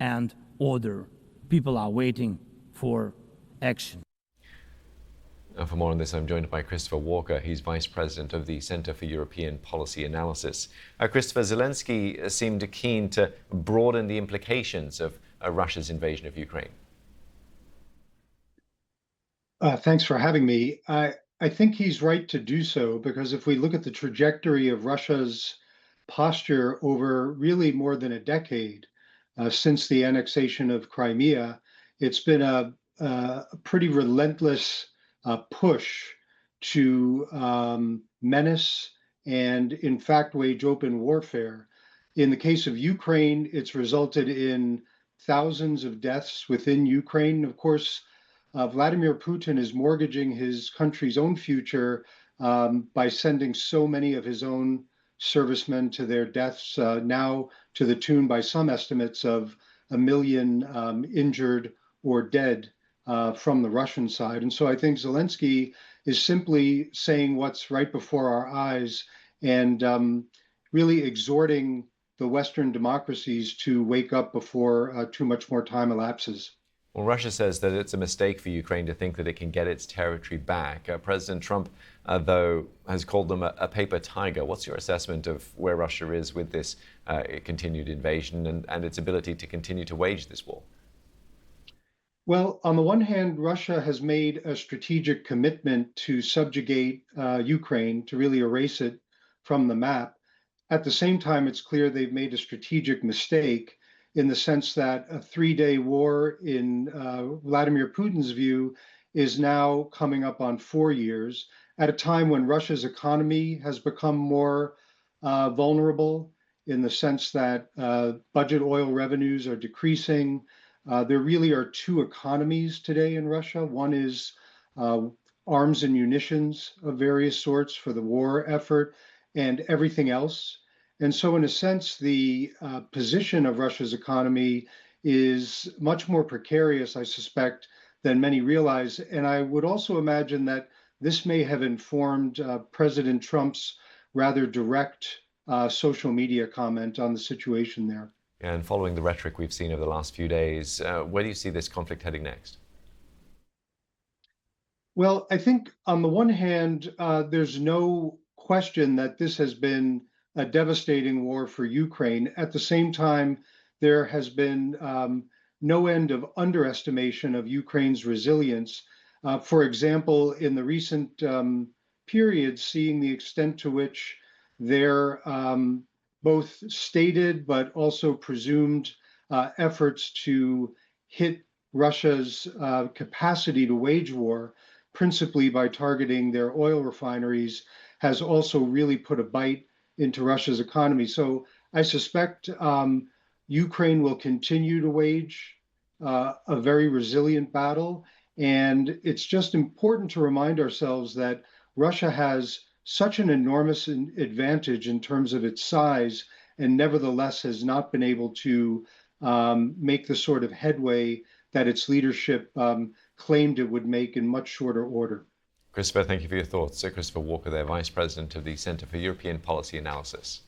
and order. People are waiting for action. And for more on this, I'm joined by Christopher Walker. He's Vice President of the Center for European Policy Analysis. Christopher, Zelensky seemed keen to broaden the implications of Russia's invasion of Ukraine. Thanks for having me. I think he's right to do so, because if we look at the trajectory of Russia's posture over really more than a decade since the annexation of Crimea, it's been a pretty relentless push to menace and, in fact, wage open warfare. In the case of Ukraine, it's resulted in thousands of deaths within Ukraine. Of course, Vladimir Putin is mortgaging his country's own future by sending so many of his own servicemen to their deaths, now to the tune, by some estimates, of 1 million injured or dead from the Russian side. And so I think Zelensky is simply saying what's right before our eyes and really exhorting the Western democracies to wake up before too much more time elapses. Well, Russia says that it's a mistake for Ukraine to think that it can get its territory back. President Trump, though, has called them a paper tiger. What's your assessment of where Russia is with this continued invasion and its ability to continue to wage this war? Well, on the one hand, Russia has made a strategic commitment to subjugate Ukraine, to really erase it from the map. At the same time, it's clear they've made a strategic mistake in the sense that a 3-day war, in Vladimir Putin's view, is now coming up on 4 years, at a time when Russia's economy has become more vulnerable, in the sense that budget oil revenues are decreasing. There really are two economies today in Russia. One is arms and munitions of various sorts for the war effort, and everything else. And so in a sense, the position of Russia's economy is much more precarious, I suspect, than many realize. And I would also imagine that this may have informed President Trump's rather direct social media comment on the situation there. And following the rhetoric we've seen over the last few days, where do you see this conflict heading next? Well, I think on the one hand, there's no question that this has been a devastating war for Ukraine. At the same time, there has been no end of underestimation of Ukraine's resilience. For example, in the recent period, seeing the extent to which their both stated but also presumed efforts to hit Russia's capacity to wage war, principally by targeting their oil refineries, has also really put a bite into Russia's economy. So I suspect Ukraine will continue to wage a very resilient battle. And it's just important to remind ourselves that Russia has such an enormous advantage in terms of its size, and nevertheless has not been able to make the sort of headway that its leadership claimed it would make in much shorter order. Christopher, thank you for your thoughts. Christopher Walker there, Vice President of the Center for European Policy Analysis.